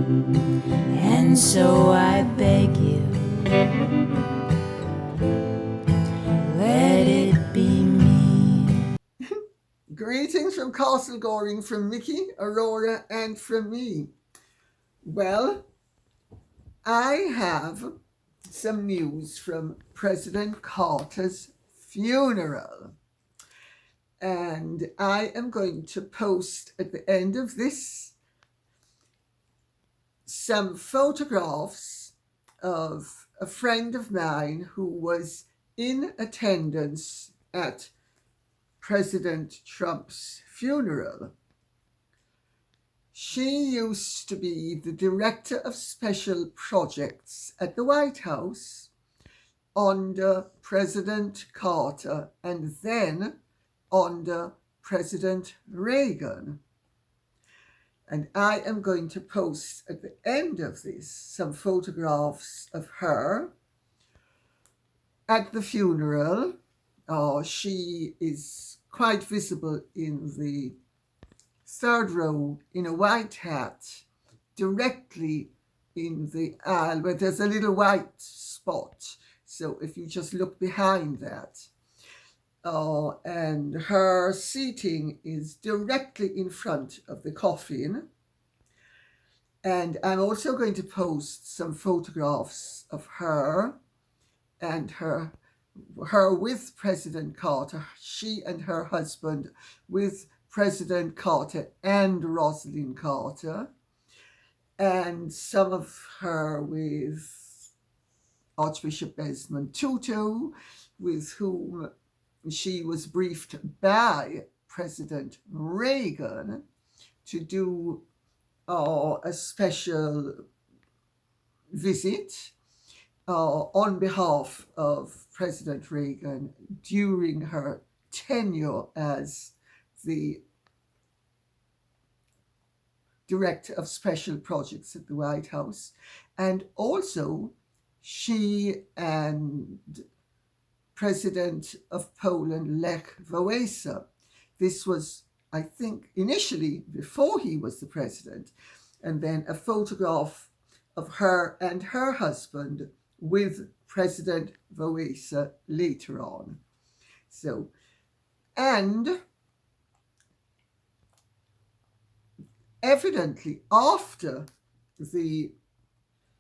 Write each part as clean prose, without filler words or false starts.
And so I beg you, let it be me. Greetings from Castle Goring, from Mickey, Aurora, and from me. Well, I have some news from President Carter's funeral. And I am going to post at the end of this some photographs of a friend of mine who was in attendance at President Trump's funeral. She used to be the director of special projects at the White House under President Carter and then under President Reagan. And I am going to post at the end of this some photographs of her at the funeral. She is quite visible in the third row in a white hat, directly in the aisle where there's a little white spot. So if you just look behind that, and her seating is directly in front of the coffin. And I'm also going to post some photographs of her and her with President Carter, she and her husband with President Carter and Rosalind Carter, and some of her with Archbishop Desmond Tutu, with whom she was briefed by President Reagan to do a special visit on behalf of President Reagan during her tenure as the Director of Special Projects at the White House. And also, she and President of Poland, Lech Wałęsa. This was, I think, initially before he was the president, and then a photograph of her and her husband with President Wałęsa later on. So, and evidently after the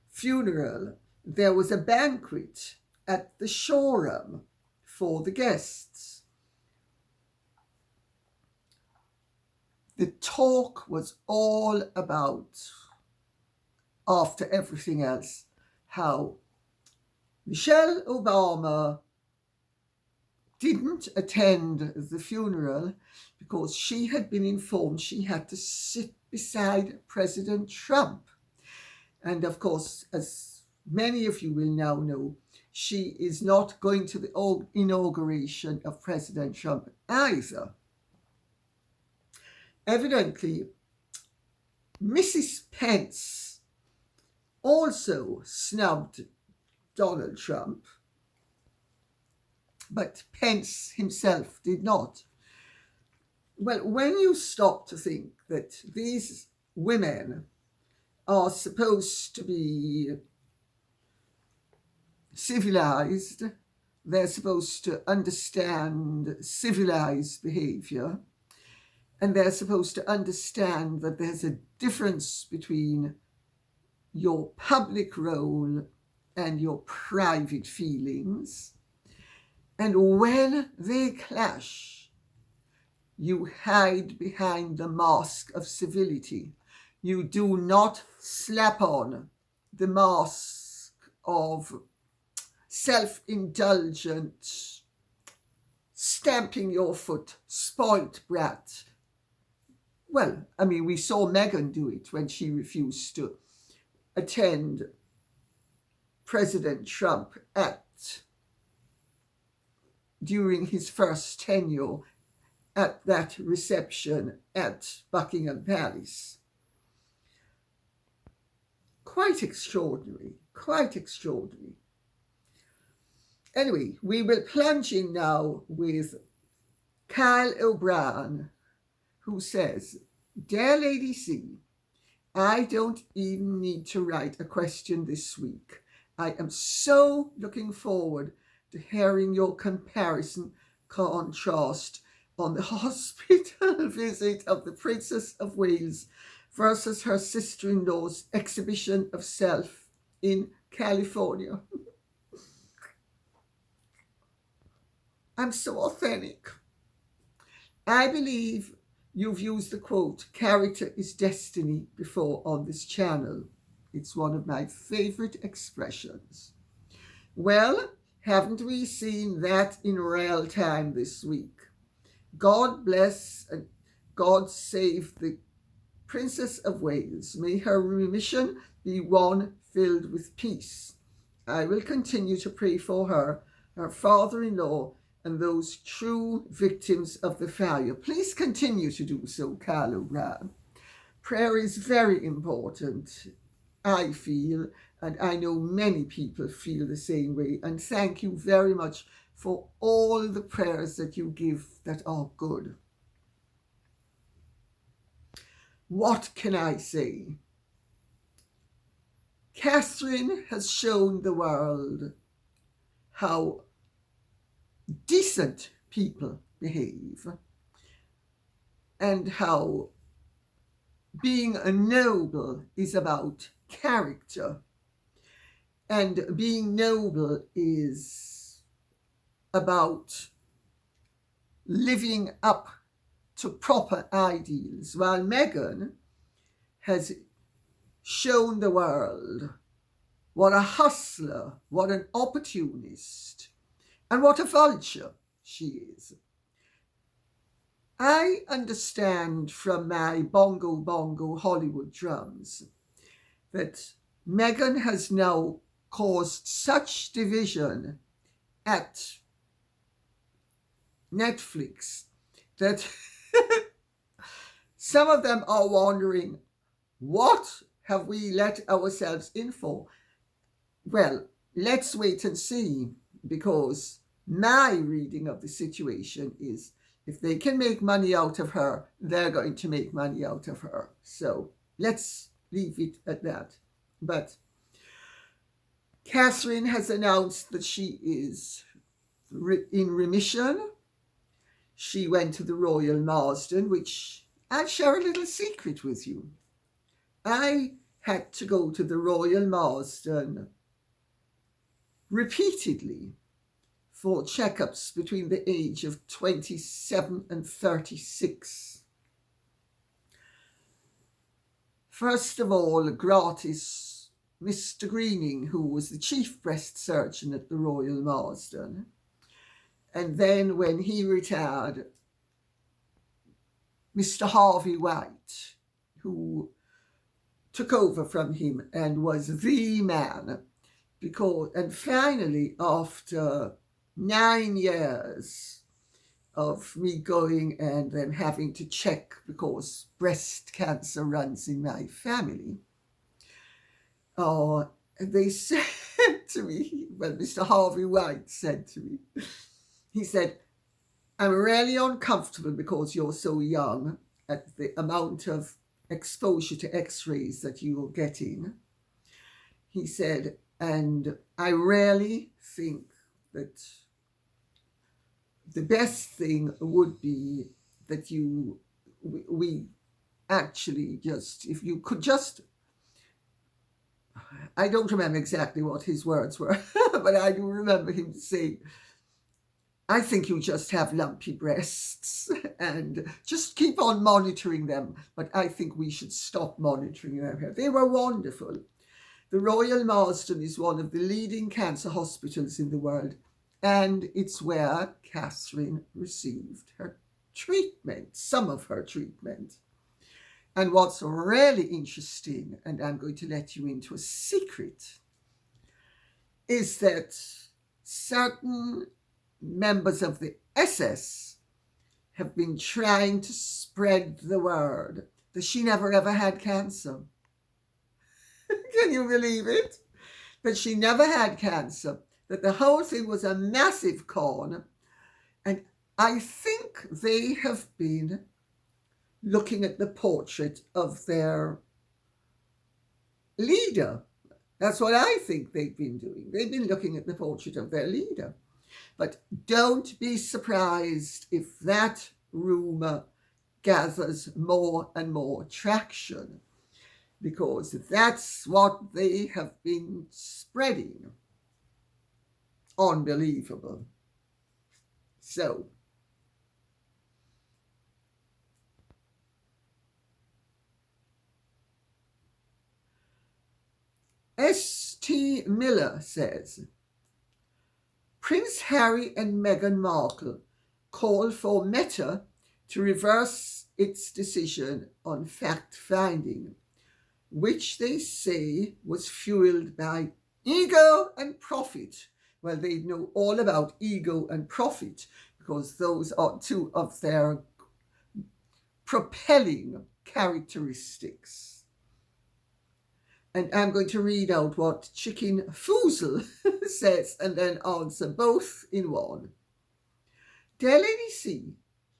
funeral, there was a banquet at the showroom for the guests. The talk was all about, after everything else, how Michelle Obama didn't attend the funeral because she had been informed she had to sit beside President Trump. And of course, as many of you will now know, she is not going to the inauguration of President Trump either. Evidently, Mrs. Pence also snubbed Donald Trump, but Pence himself did not. Well, when you stop to think that these women are supposed to be civilized, they're supposed to understand civilized behavior, and they're supposed to understand that there's a difference between your public role and your private feelings. And when they clash, you hide behind the mask of civility. You do not slap on the mask of self-indulgent, stamping your foot, spoilt brat. Well, I mean, we saw Meghan do it when she refused to attend President Trump during his first tenure at that reception at Buckingham Palace. Quite extraordinary, quite extraordinary. Anyway, we will plunge in now with Kyle O'Brien, who says, "Dear Lady C, I don't even need to write a question this week. I am so looking forward to hearing your contrast on the hospital visit of the Princess of Wales versus her sister-in-law's exhibition of self in California. I'm so authentic. I believe you've used the quote, "character is destiny," before on this channel. It's one of my favorite expressions. Well, haven't we seen that in real time this week? God bless and God save the Princess of Wales. May her remission be one filled with peace. I will continue to pray for her, her father-in-law, and those true victims of the fire. Please continue to do so, Carlo Brown. Prayer is very important, I feel, and I know many people feel the same way. And thank you very much for all the prayers that you give that are good. What can I say? Catherine has shown the world how decent people behave and how being a noble is about character, and being noble is about living up to proper ideals, while Meghan has shown the world what a hustler, what an opportunist, and what a vulture she is. I understand from my bongo Hollywood drums that Meghan has now caused such division at Netflix that some of them are wondering, what have we let ourselves in for? Well, let's wait and see, because my reading of the situation is if they can make money out of her, they're going to make money out of her. So let's leave it at that. But Catherine has announced that she is in remission. She went to the Royal Marsden, which I'll share a little secret with you. I had to go to the Royal Marsden repeatedly for checkups between the age of 27 and 36. First of all, gratis Mr. Greening, who was the chief breast surgeon at the Royal Marsden. And then when he retired, Mr. Harvey White, who took over from him and was the man. And finally, after 9 years of me going and then having to check, because breast cancer runs in my family, they said to me, well, Mr. Harvey White said to me, he said, "I'm really uncomfortable because you're so young at the amount of exposure to x-rays that you are getting." He said, "And I really think that the best thing would be that we actually just, if you could just," I don't remember exactly what his words were, but I do remember him saying, "I think you just have lumpy breasts and just keep on monitoring them. But I think we should stop monitoring them." They were wonderful. The Royal Marsden is one of the leading cancer hospitals in the world, and it's where Catherine received her treatment, some of her treatment. And what's really interesting, and I'm going to let you into a secret, is that certain members of the SS have been trying to spread the word that she never ever had cancer. Can you believe it? That she never had cancer, that the whole thing was a massive con. And I think they have been looking at the portrait of their leader. That's what I think they've been doing. They've been looking at the portrait of their leader. But don't be surprised if that rumour gathers more and more traction, because that's what they have been spreading. Unbelievable. So, S.T. Miller says, Prince Harry and Meghan Markle call for Meta to reverse its decision on fact-finding, which they say was fueled by ego and profit. Well, they know all about ego and profit because those are two of their propelling characteristics. And I'm going to read out what Chicken Foozle says and then answer both in one. Dear Lady C,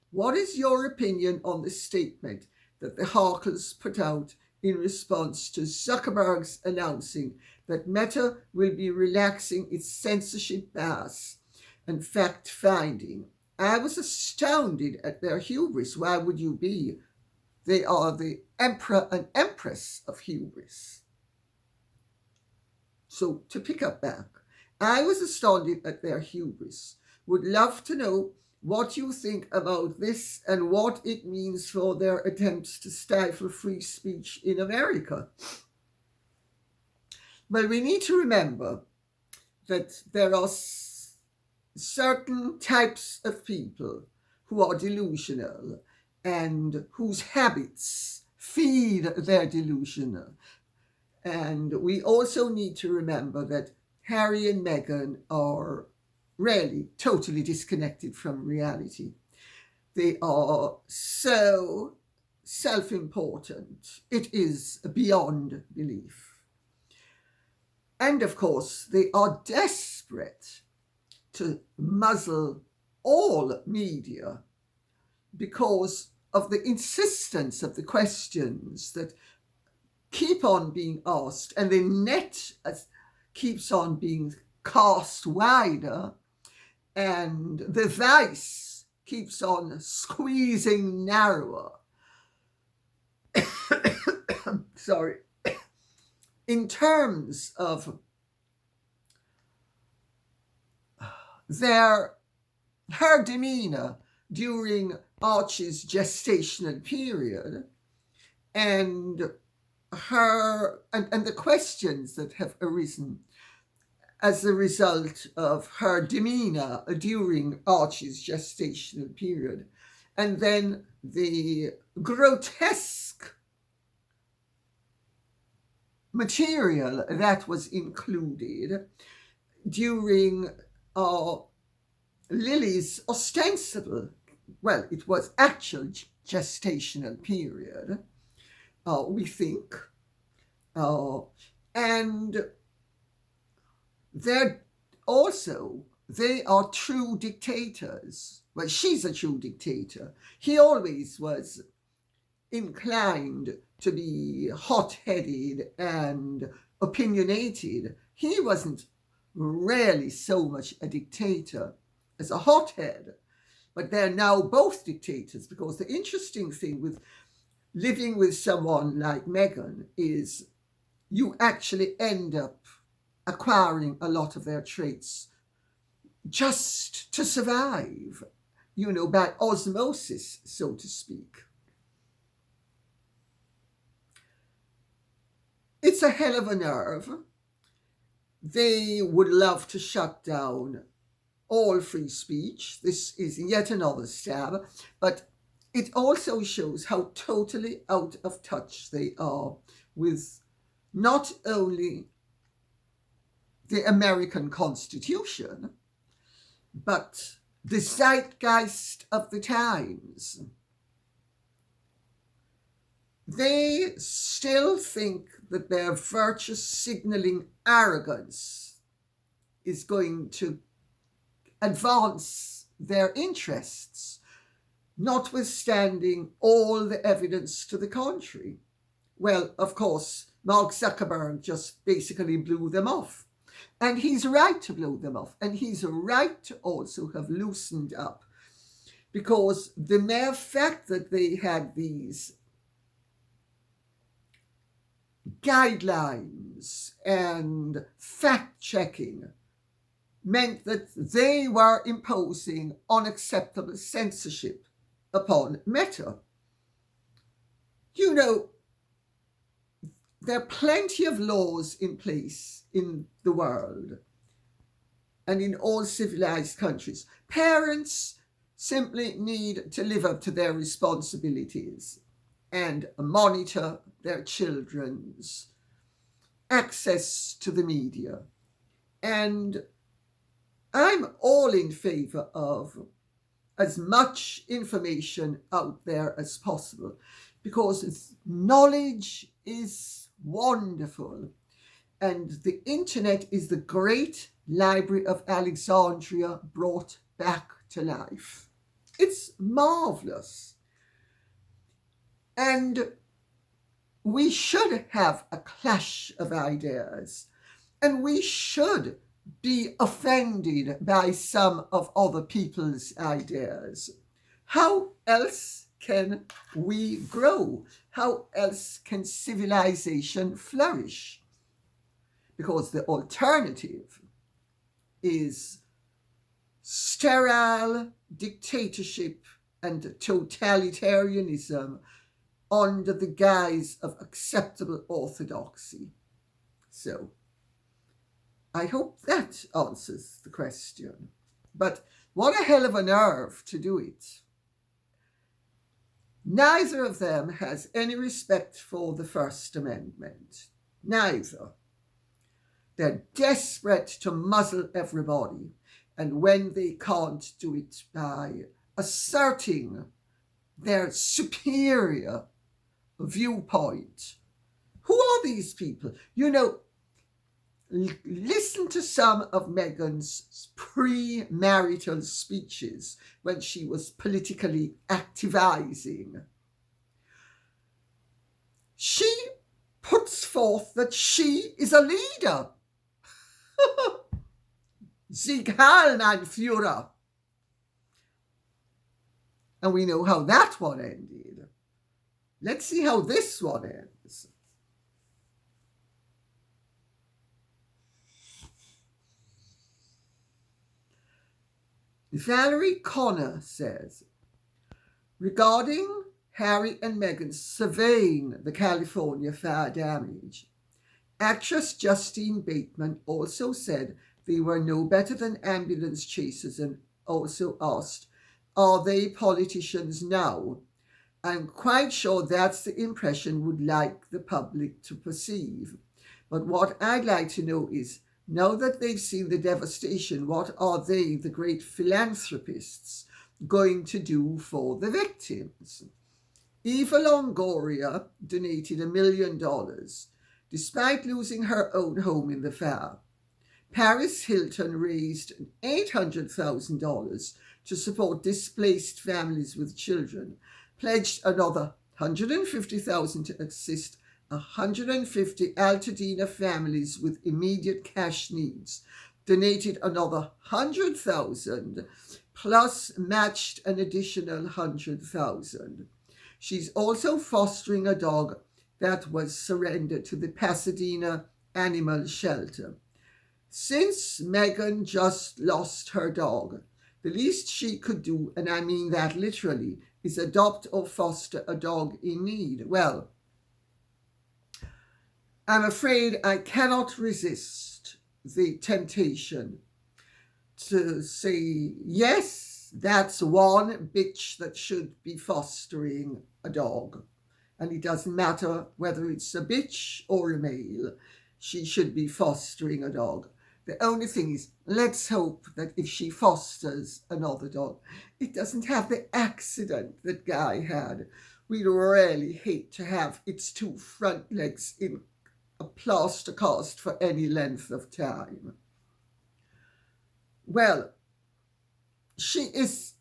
what is your opinion on the statement that the Harkles put out in response to Zuckerberg's announcing that Meta will be relaxing its censorship bans and fact-finding? I was astounded at their hubris. Why would you be? They are the emperor and empress of hubris. So to pick up back, I was astounded at their hubris. Would love to know what you think about this and what it means for their attempts to stifle free speech in America. Well, we need to remember that there are certain types of people who are delusional and whose habits feed their delusion. And we also need to remember that Harry and Meghan are really totally disconnected from reality. They are so self-important. It is beyond belief. And of course, they are desperate to muzzle all media because of the insistence of the questions that keep on being asked, and the net keeps on being cast wider, and the vice keeps on squeezing narrower. Sorry. In terms of her demeanour during Archie's gestational period, and the questions that have arisen as a result of her demeanour during Archie's gestational period, and then the grotesque material that was included during Lily's ostensible, well, it was actual gestational period, we think, and they are true dictators. Well, she's a true dictator. He always was inclined to be hot-headed and opinionated. He wasn't really so much a dictator as a hothead, but they're now both dictators, because the interesting thing with living with someone like Meghan is you actually end up acquiring a lot of their traits just to survive, by osmosis, so to speak. It's a hell of a nerve. They would love to shut down all free speech. This is yet another stab, but it also shows how totally out of touch they are with not only the American Constitution, but the zeitgeist of the times. They still think that their virtue signaling arrogance is going to advance their interests, notwithstanding all the evidence to the contrary. Well, of course, Mark Zuckerberg just basically blew them off. And he's right to blow them off. And he's right to also have loosened up. Because the mere fact that they had these guidelines and fact-checking meant that they were imposing unacceptable censorship upon Meta. You know, there are plenty of laws in place in the world and in all civilized countries. Parents simply need to live up to their responsibilities and monitor their children's access to the media. And I'm all in favor of as much information out there as possible, because knowledge is wonderful. And the internet is the great Library of Alexandria brought back to life. It's marvelous. And we should have a clash of ideas, and we should be offended by some of other people's ideas. How else can we grow? How else can civilization flourish? Because the alternative is sterile dictatorship and totalitarianism under the guise of acceptable orthodoxy. So, I hope that answers the question. But what a hell of a nerve to do it. Neither of them has any respect for the First Amendment. Neither. They're desperate to muzzle everybody. And when they can't do it by asserting their superior viewpoint, who are these people? You know, listen to some of Meghan's pre-marital speeches when she was politically activizing. She puts forth that she is a leader. Sieg Heil, mein Führer. And we know how that one ended. Let's see how this one ends. Valerie Connor says, regarding Harry and Meghan surveying the California fire damage, actress Justine Bateman also said they were no better than ambulance chasers and also asked, are they politicians now? I'm quite sure that's the impression would like the public to perceive. But what I'd like to know is, now that they've seen the devastation, what are they, the great philanthropists, going to do for the victims? Eva Longoria donated $1 million, despite losing her own home in the fire. Paris Hilton raised $800,000 to support displaced families with children, pledged another $150,000 to assist 150 Altadena families with immediate cash needs, donated another $100,000, plus matched an additional $100,000. She's also fostering a dog that was surrendered to the Pasadena Animal Shelter. Since Meghan just lost her dog, the least she could do, and I mean that literally, is adopt or foster a dog in need. Well, I'm afraid I cannot resist the temptation to say, yes, that's one bitch that should be fostering a dog. And it doesn't matter whether it's a bitch or a male, she should be fostering a dog. The only thing is, let's hope that if she fosters another dog, it doesn't have the accident that Guy had. We'd really hate to have its two front legs in a plaster cast for any length of time. Well, she is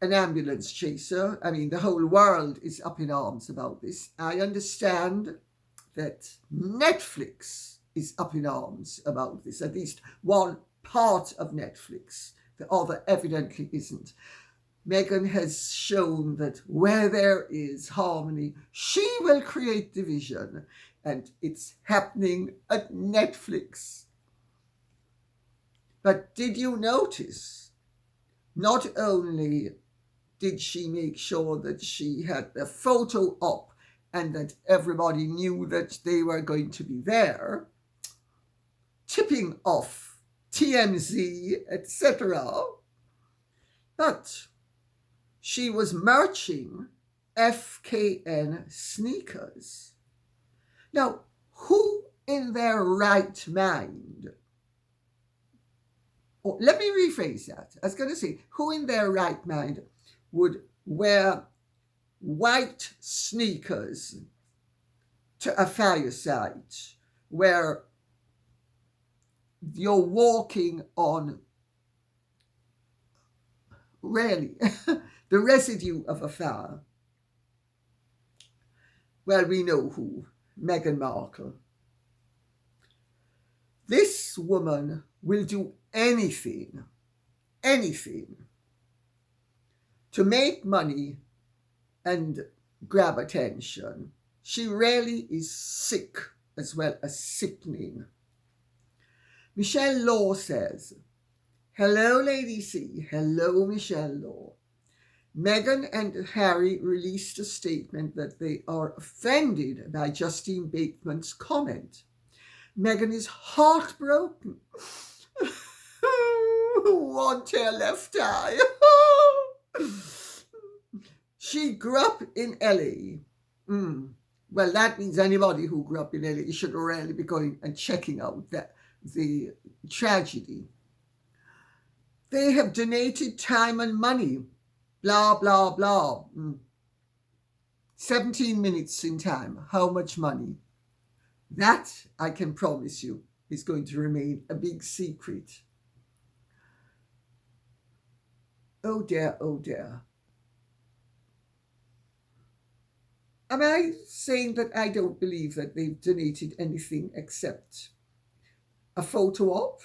an ambulance chaser. I mean, the whole world is up in arms about this. I understand that Netflix is up in arms about this, at least one part of Netflix. The other evidently isn't. Meghan has shown that where there is harmony, she will create division, and it's happening at Netflix. But did you notice, not only did she make sure that she had the photo up and that everybody knew that they were going to be there, tipping off TMZ, etc., but she was merching FKN sneakers. Now, who in their right mind, or let me rephrase that. I was going to say, who in their right mind would wear white sneakers to a fireside where you're walking on, really, the residue of a fire? Well, we know who. Meghan Markle. This woman will do anything to make money and grab attention. She really is sick as well as sickening. Michele Law says, hello, Lady C. Hello, Michele Law. Meghan and Harry released a statement that they are offended by Justine Bateman's comment. Meghan is heartbroken. One tear left eye. She grew up in LA. Well, that means anybody who grew up in LA should really be going and checking out the tragedy. They have donated time and money. Blah, blah, blah. 17 minutes in time. How much money? That, I can promise you, is going to remain a big secret. Oh dear, oh dear. Am I saying that I don't believe that they've donated anything except a photo op?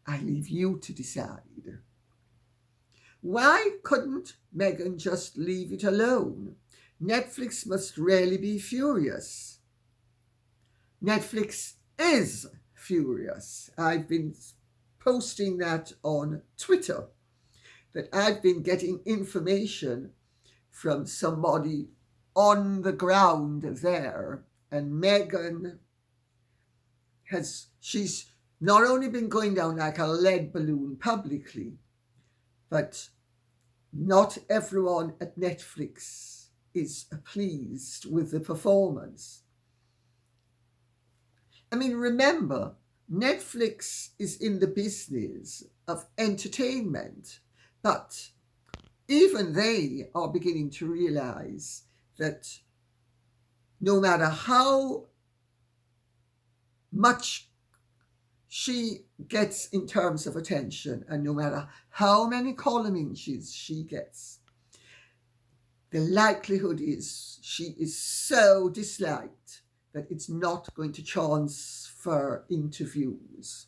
I leave you to decide. Why couldn't Meghan just leave it alone? Netflix must really be furious. Netflix is furious. I've been posting that on Twitter, that I've been getting information from somebody on the ground there, and Meghan she's not only been going down like a lead balloon publicly, but not everyone at Netflix is pleased with the performance. I mean, remember, Netflix is in the business of entertainment, but even they are beginning to realize that no matter how much she gets in terms of attention, and no matter how many column inches she gets, the likelihood is she is so disliked that it's not going to transfer interviews.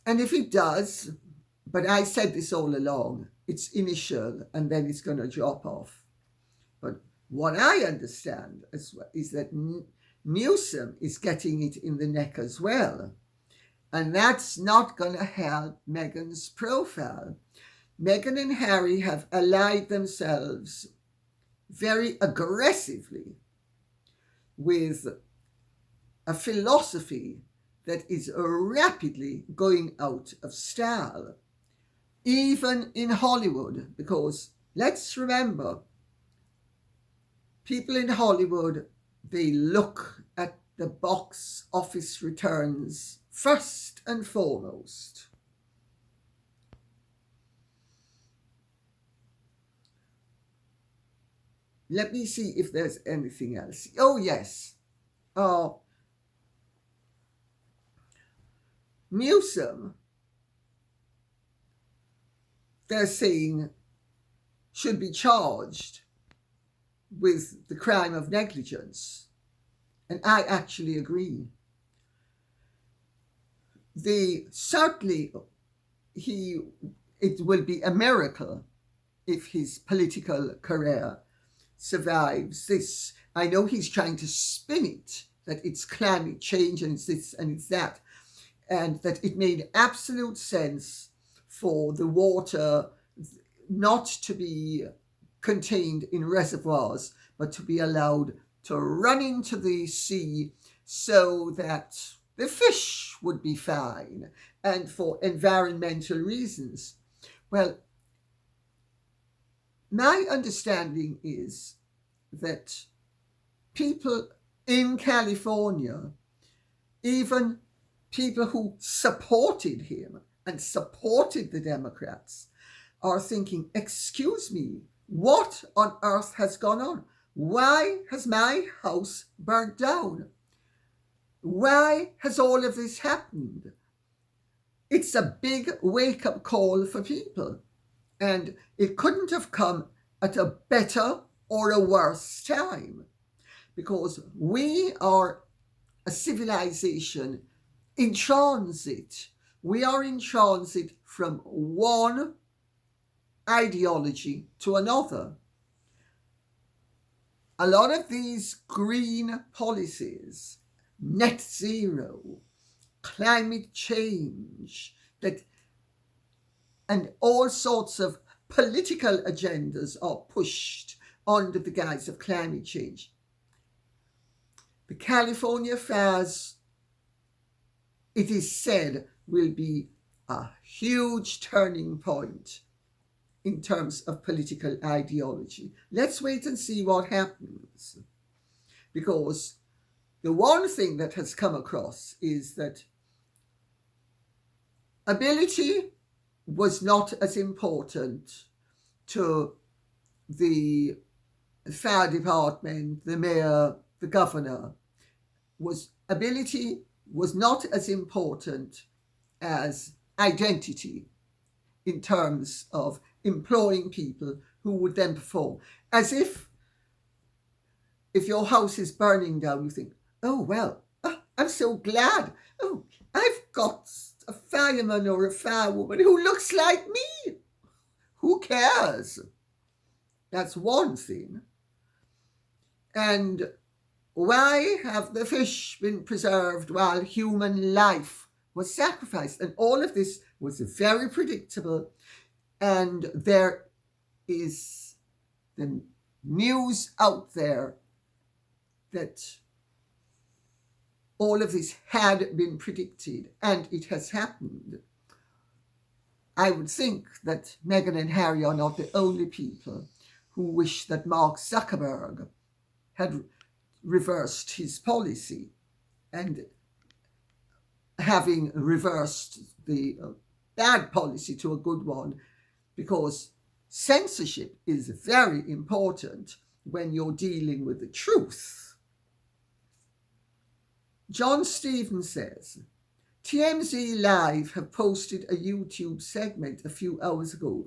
And if it does, but I said this all along, it's initial and then it's going to drop off. But what I understand as well is that Newsom is getting it in the neck as well. And that's not going to help Meghan's profile. Meghan and Harry have allied themselves very aggressively with a philosophy that is rapidly going out of style, even in Hollywood, because let's remember, people in Hollywood, they look at the box office returns first and foremost. Let me see if there's anything else. Oh, yes. Newsom, they're saying, should be charged with the crime of negligence. And I actually agree. Certainly, it will be a miracle if his political career survives this. I know he's trying to spin it, that it's climate change and it's this and it's that, and that it made absolute sense for the water not to be contained in reservoirs, but to be allowed to run into the sea so that the fish would be fine, and for environmental reasons. Well, my understanding is that people in California, even people who supported him and supported the Democrats, are thinking, excuse me, what on earth has gone on? Why has my house burnt down? Why has all of this happened? It's a big wake-up call for people. And it couldn't have come at a better or a worse time, because we are a civilization in transit. We are in transit from one ideology to another. A lot of these green policies, net zero, climate change, and all sorts of political agendas are pushed under the guise of climate change. The California fires, it is said, will be a huge turning point in terms of political ideology. Let's wait and see what happens. Because the one thing that has come across is that ability was not as important to the fire department, the mayor, the governor. Ability was not as important as identity in terms of employing people who would then perform. As if your house is burning down, you think, oh, well, I'm so glad. Oh, I've got a fireman or a firewoman who looks like me. Who cares? That's one thing. And why have the fish been preserved while human life was sacrificed? And all of this was very predictable. And there is the news out there that all of this had been predicted, and it has happened. I would think that Meghan and Harry are not the only people who wish that Mark Zuckerberg had reversed his policy, and having reversed the bad policy to a good one, because censorship is very important when you're dealing with the truth. John Stevens says, TMZ Live have posted a YouTube segment a few hours ago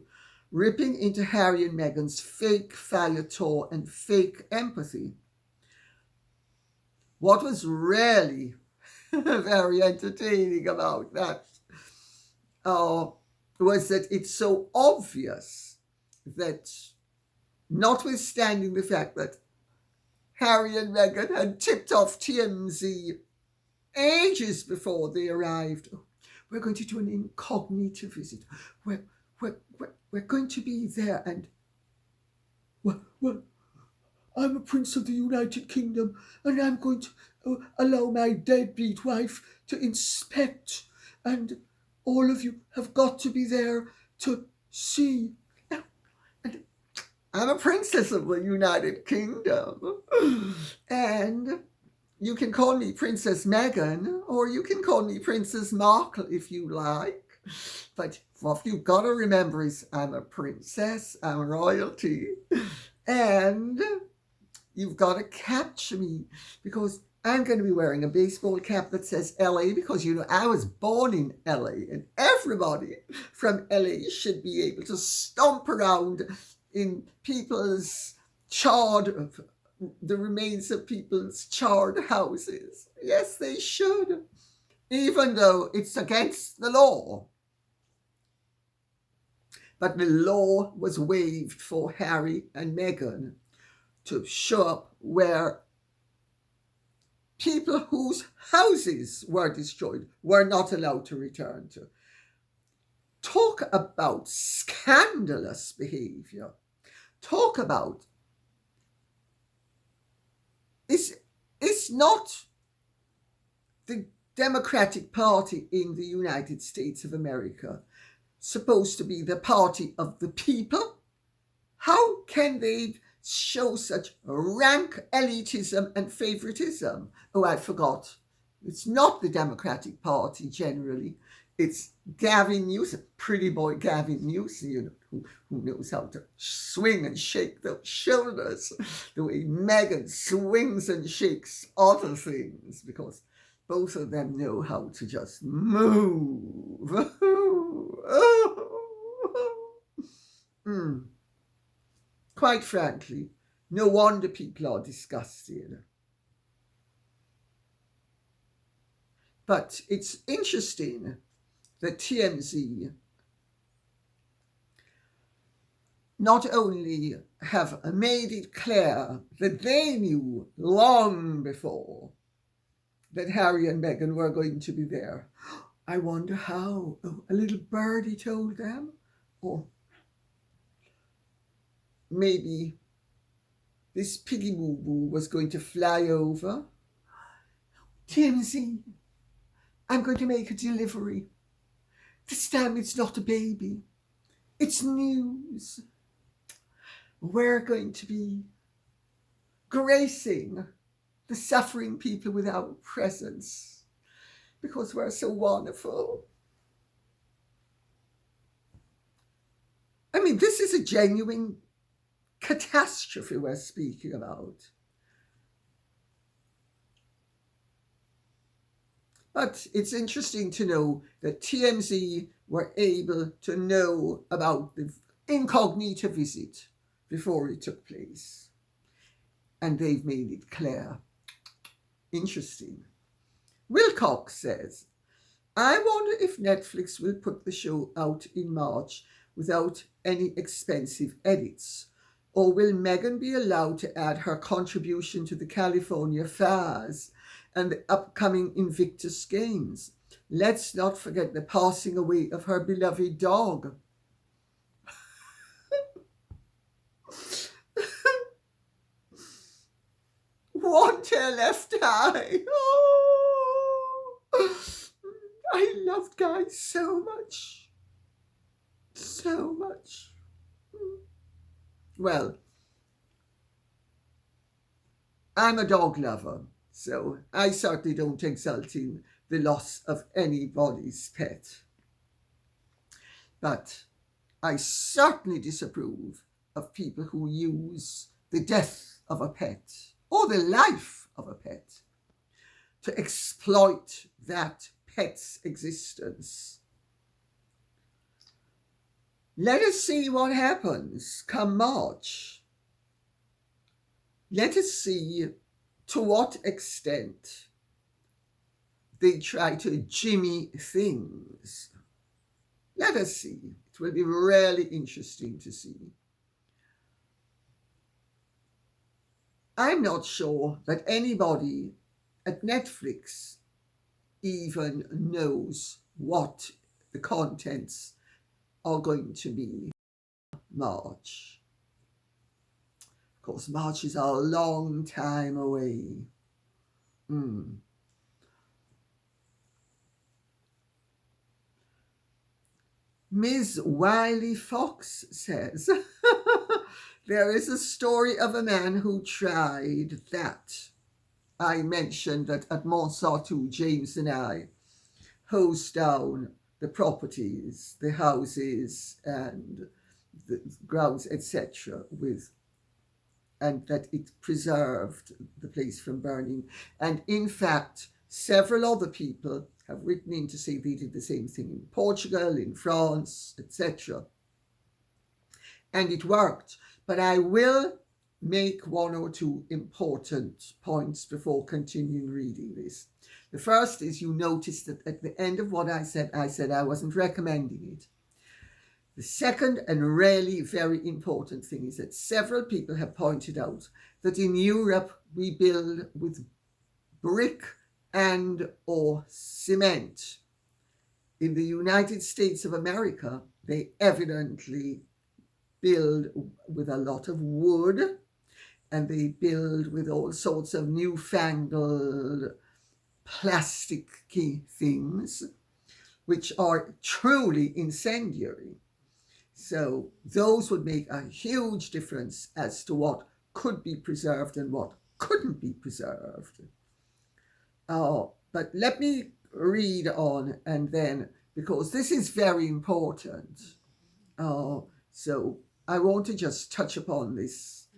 ripping into Harry and Meghan's fake fire tour and fake empathy. What was really very entertaining about that was that it's so obvious that, notwithstanding the fact that Harry and Meghan had tipped off TMZ ages before they arrived, we're going to do an incognito visit. We're going to be there, and well, I'm a prince of the United Kingdom, and I'm going to allow my deadbeat wife to inspect, and all of you have got to be there to see. And I'm a princess of the United Kingdom, and you can call me Princess Meghan, or you can call me Princess Markle if you like. But what you've got to remember is I'm a princess, I'm royalty, and you've got to catch me, because I'm going to be wearing a baseball cap that says LA, because, you know, I was born in LA, and everybody from LA should be able to stomp around in people's charred, the remains of people's charred houses. Yes, they should, even though it's against the law. But the law was waived for Harry and Meghan to show up where people whose houses were destroyed were not allowed to return to. Talk about scandalous behavior. Talk about it's not the Democratic Party in the United States of America supposed to be the party of the people? How can they show such rank elitism and favoritism? Oh, I forgot. It's not the Democratic Party generally. It's Gavin Newsom, pretty boy Gavin Newsom, who knows how to swing and shake those shoulders the way Meghan swings and shakes other things, because both of them know how to just move. Quite frankly, no wonder people are disgusted. But it's interesting that TMZ not only have made it clear that they knew long before that Harry and Meghan were going to be there. I wonder how. Oh, a little birdie told them? Or maybe this piggy boo boo was going to fly over. TMZ, I'm going to make a delivery. This time it's not a baby. It's news. We're going to be gracing the suffering people with our presence because we're so wonderful. I mean, this is a genuine catastrophe we're speaking about. But it's interesting to know that TMZ were able to know about the incognito visit before it took place. And they've made it clear. Interesting. Wilcox says, I wonder if Netflix will put the show out in March without any expensive edits. Or will Meghan be allowed to add her contribution to the California fires and the upcoming Invictus Games? Let's not forget the passing away of her beloved dog. One tear left eye. Oh, I loved Guy so much. So much. Well, I'm a dog lover, so I certainly don't exult in the loss of anybody's pet. But I certainly disapprove of people who use the death of a pet or the life of a pet to exploit that pet's existence. Let us see what happens come March. Let us see to what extent they try to jimmy things. Let us see. It will be really interesting to see. I'm not sure that anybody at Netflix even knows what the contents are going to be March. Of course, March is a long time away. Ms. Wiley Fox says, there is a story of a man who tried that. I mentioned that at Montsartou, James and I hosed down the properties, the houses and the grounds, etc., and that it preserved the place from burning. And in fact, several other people have written in to say they did the same thing in Portugal, in France, etc. And it worked. But I will make one or two important points before continuing reading this. The first is, you notice that at the end of what I said I wasn't recommending it. The second and really very important thing is that several people have pointed out that in Europe we build with brick and or cement. In the United States of America, they evidently build with a lot of wood, and they build with all sorts of newfangled plasticky things, which are truly incendiary. So those would make a huge difference as to what could be preserved and what couldn't be preserved. But let me read on, and then, because this is very important, so I want to just touch upon this.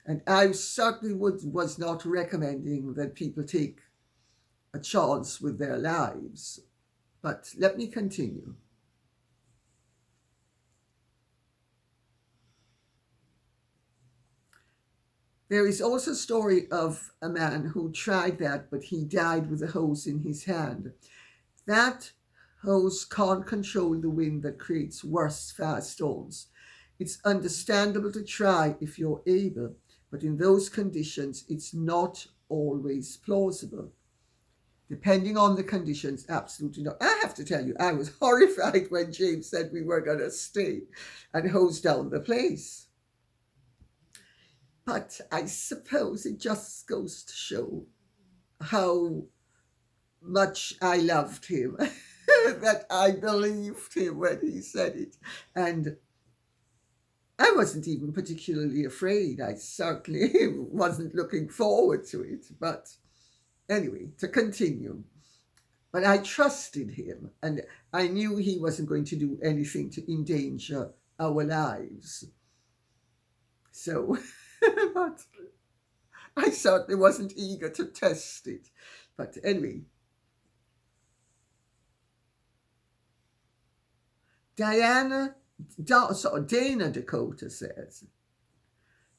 And I certainly was not recommending that people take a chance with their lives. But let me continue. There is also a story of a man who tried that, but he died with a hose in his hand. That hose can't control the wind that creates worse fast storms. It's understandable to try if you're able, but in those conditions, it's not always plausible. Depending on the conditions, absolutely not. I have to tell you, I was horrified when James said we were going to stay and hose down the place. But I suppose it just goes to show how much I loved him, that I believed him when he said it. And I wasn't even particularly afraid. I certainly wasn't looking forward to it. But anyway, to continue. But I trusted him, and I knew he wasn't going to do anything to endanger our lives. So, but I certainly wasn't eager to test it. But anyway, Dana Dakota says,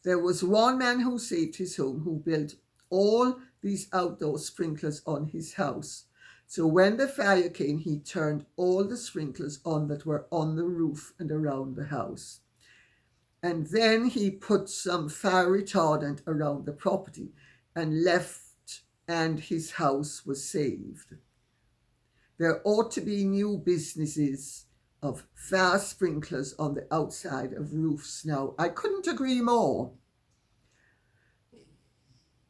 there was one man who saved his home who built all these outdoor sprinklers on his house. So when the fire came, he turned all the sprinklers on that were on the roof and around the house. And then he put some fire retardant around the property and left, and his house was saved. There ought to be new businesses of fire sprinklers on the outside of roofs now. I couldn't agree more.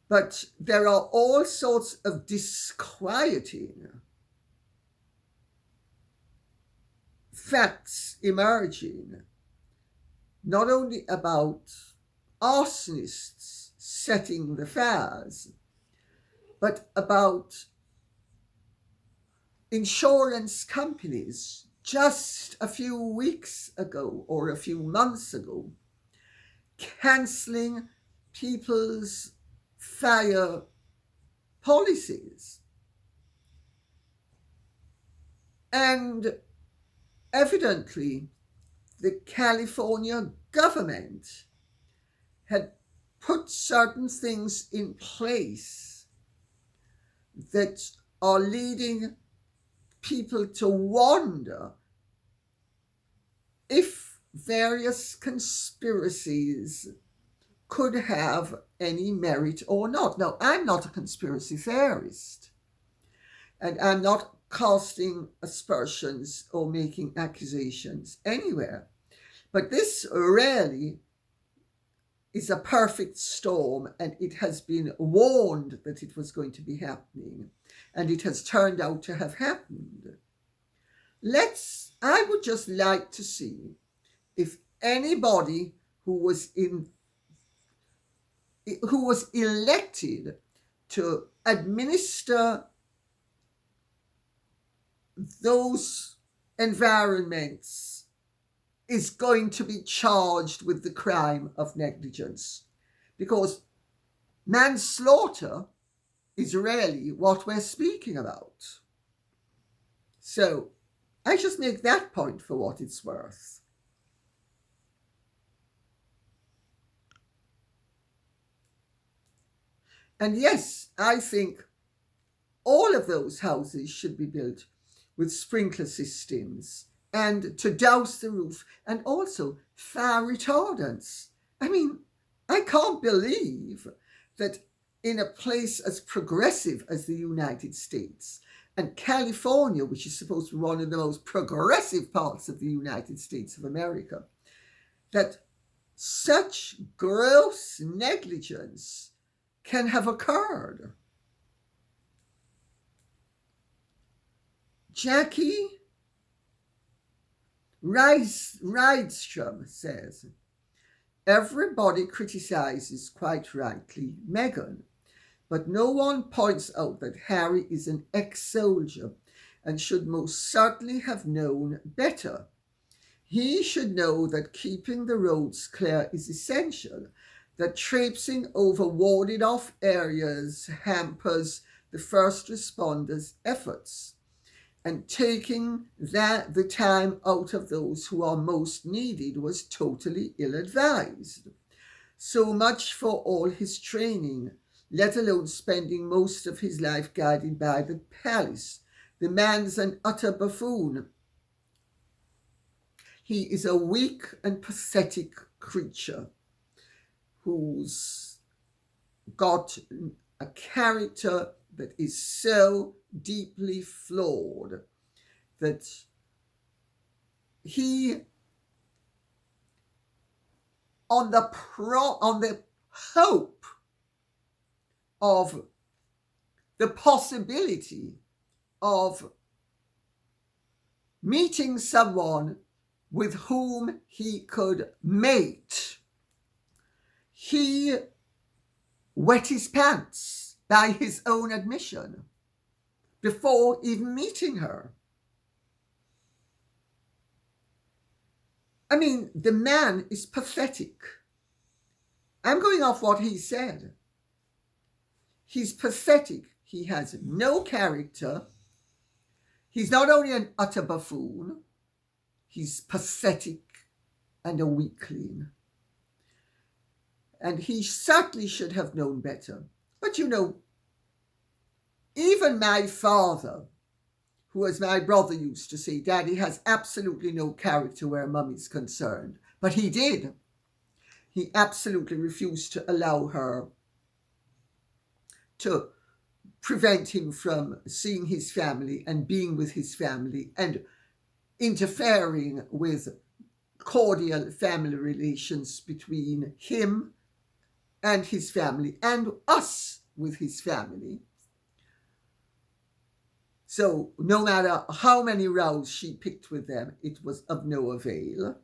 But there are all sorts of disquieting facts emerging, not only about arsonists setting the fires, but about insurance companies just a few weeks ago or a few months ago cancelling people's fire policies. And evidently, the California government had put certain things in place that are leading people to wonder if various conspiracies could have any merit or not. Now, I'm not a conspiracy theorist, and I'm not casting aspersions or making accusations anywhere. But this really is a perfect storm, and it has been warned that it was going to be happening, and it has turned out to have happened. I would just like to see if anybody who was elected to administer those environments is going to be charged with the crime of negligence, because manslaughter is really what we're speaking about. So I just make that point for what it's worth. And yes, I think all of those houses should be built with sprinkler systems and to douse the roof, and also fire retardants. I mean, I can't believe that in a place as progressive as the United States and California, which is supposed to be one of the most progressive parts of the United States of America, that such gross negligence can have occurred. Jackie Rydstrom says, everybody criticizes, quite rightly, Meghan, but no one points out that Harry is an ex-soldier and should most certainly have known better. He should know that keeping the roads clear is essential, that traipsing over warded off areas hampers the first responders' efforts, and taking the time out of those who are most needed was totally ill-advised. So much for all his training, let alone spending most of his life guided by the palace. The man's an utter buffoon. He is a weak and pathetic creature who's got a character that is so deeply flawed that he, on the hope of the possibility of meeting someone with whom he could mate, he wet his pants by his own admission before even meeting her. I mean, the man is pathetic. I'm going off what he said. He's pathetic. He has no character. He's not only an utter buffoon, he's pathetic and a weakling. And he certainly should have known better. But you know, even my father, who, as my brother used to say, Daddy has absolutely no character where Mummy's concerned. But he did. He absolutely refused to allow her to prevent him from seeing his family and being with his family and interfering with cordial family relations between him and his family and us with his family. So no matter how many rows she picked with them, it was of no avail.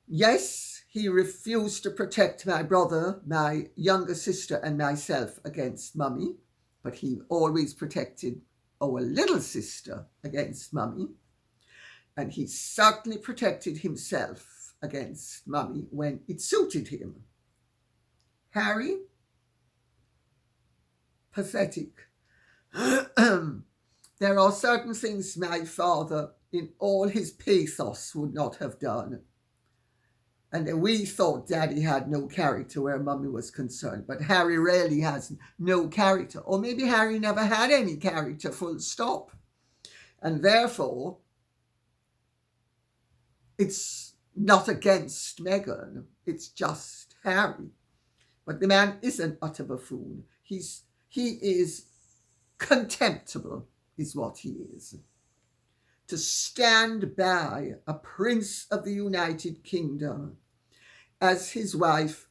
Yes, he refused to protect my brother, my younger sister, and myself against Mummy, but he always protected our little sister against Mummy, and he certainly protected himself against Mummy when it suited him. Harry? Pathetic. There are certain things my father, in all his pathos, would not have done. And we thought Daddy had no character where Mummy was concerned. But Harry really has no character. Or maybe Harry never had any character, full stop. And therefore, it's not against Meghan. It's just Harry. But the man is an utter buffoon. He is contemptible, is what he is. To stand by a prince of the United Kingdom as his wife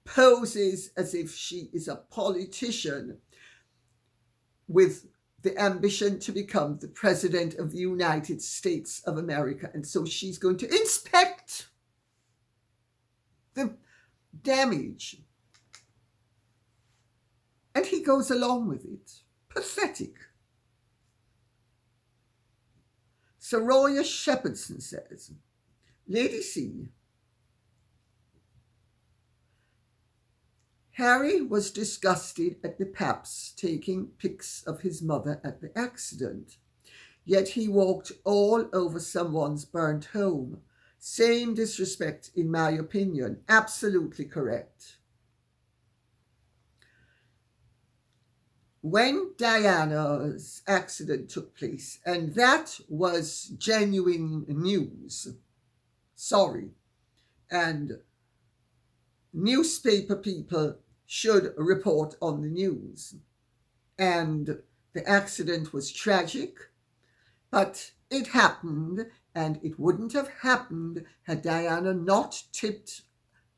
poses as if she is a politician with the ambition to become the president of the United States of America. And so she's going to inspect the damage. And he goes along with it. Pathetic. Soraya Shepherdson says, Lady C, Harry was disgusted at the paps taking pics of his mother at the accident, yet he walked all over someone's burnt home. Same disrespect, in my opinion. Absolutely correct. when Diana's accident took place, and that was genuine news, sorry, and newspaper people should report on the news. And the accident was tragic, but it happened, and it wouldn't have happened had Diana not tipped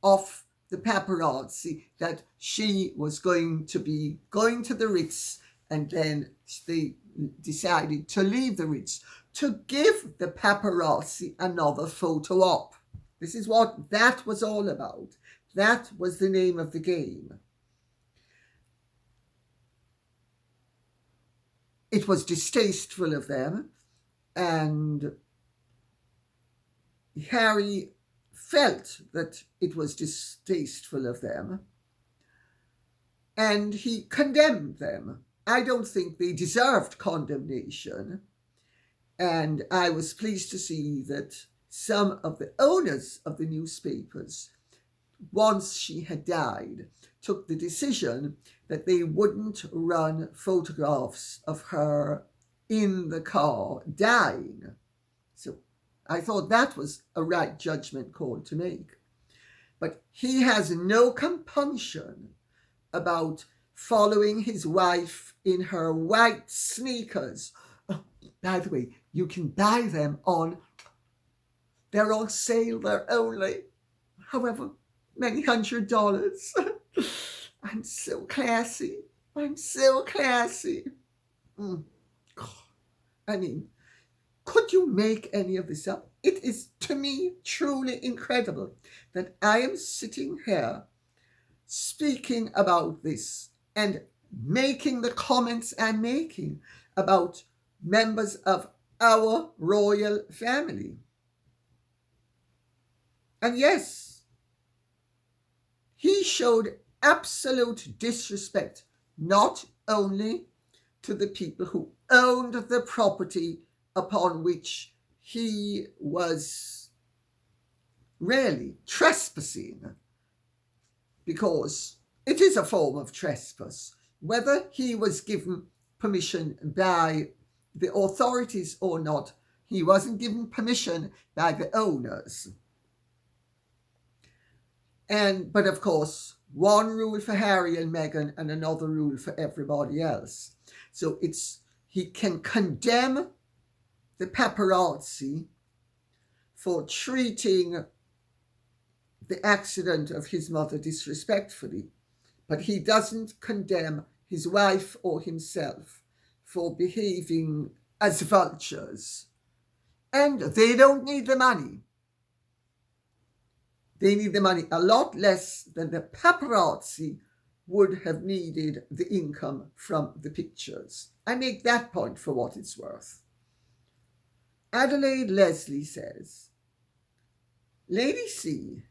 off the paparazzi that she was going to be going to the Ritz, and then they decided to leave the Ritz to give the paparazzi another photo op. This is what that was all about. That was the name of the game. It was distasteful of them, and Harry felt that it was distasteful of them, and he condemned them. I don't think they deserved condemnation, and I was pleased to see that some of the owners of the newspapers, once she had died, took the decision that they wouldn't run photographs of her in the car dying. So I thought that was a right judgment call to make. But he has no compunction about following his wife in her white sneakers. Oh, by the way, you can buy them they're on sale, they're only however many $100s. I'm so classy. I'm so classy. I mean, could you make any of this up? It is, to me, truly incredible that I am sitting here speaking about this and making the comments I'm making about members of our royal family. And yes, he showed absolute disrespect not only to the people who owned the property upon which he was really trespassing, because it is a form of trespass, whether he was given permission by the authorities or not. He wasn't given permission by the owners. But of course, one rule for Harry and Meghan and another rule for everybody else. So he can condemn the paparazzi for treating the accident of his mother disrespectfully, but he doesn't condemn his wife or himself for behaving as vultures. And they don't need the money. They need the money a lot less than the paparazzi would have needed the income from the pictures. I make that point for what it's worth. Adelaide Leslie says, Lady C,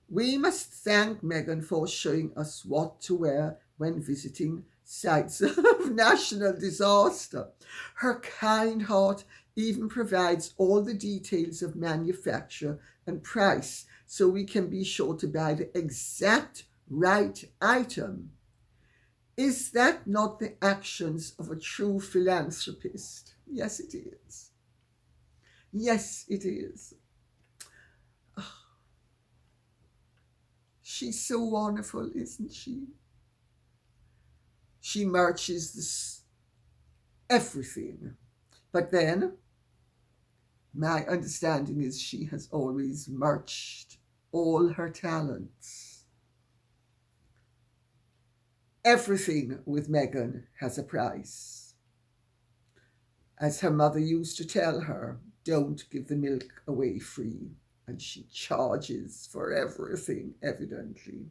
we must thank Meghan for showing us what to wear when visiting sites of national disaster. Her kind heart even provides all the details of manufacture and price so we can be sure to buy the exact right item. Is that not the actions of a true philanthropist? Yes, it is. Yes, it is. Oh, she's so wonderful, isn't she? She merches everything. But then, my understanding is she has always merched all her talents. Everything with Meghan has a price. As her mother used to tell her, don't give the milk away free. And she charges for everything, evidently.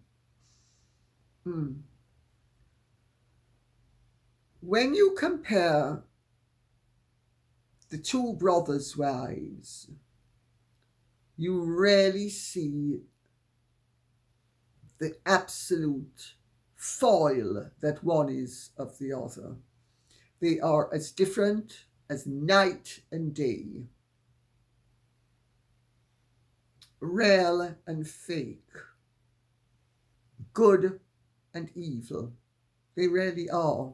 When you compare the two brothers' wives, you really see the absolute foil that one is of the other. They are as different as night and day, real and fake, good and evil. They really are.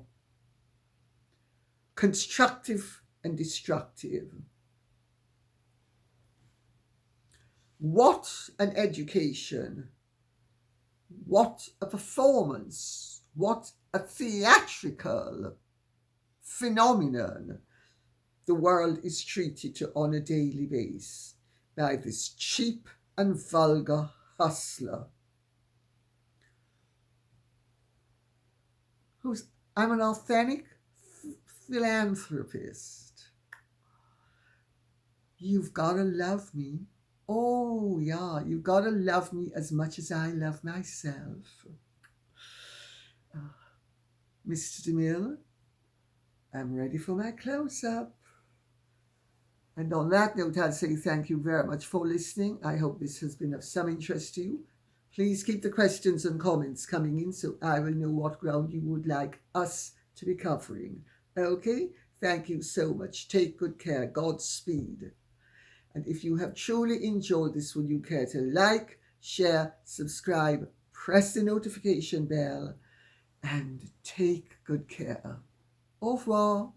constructive and destructive. What an education, what a performance, what a theatrical phenomenon the world is treated to on a daily basis by this cheap and vulgar hustler I'm an authentic philanthropist. You've got to love me. Oh, yeah, you've got to love me as much as I love myself. Mr. DeMille, I'm ready for my close-up. And on that note, I'll say thank you very much for listening. I hope this has been of some interest to you. Please keep the questions and comments coming in so I will know what ground you would like us to be covering. Okay? Thank you so much. Take good care. Godspeed. And if you have truly enjoyed this, would you care to like, share, subscribe, press the notification bell, and take good care. Au revoir.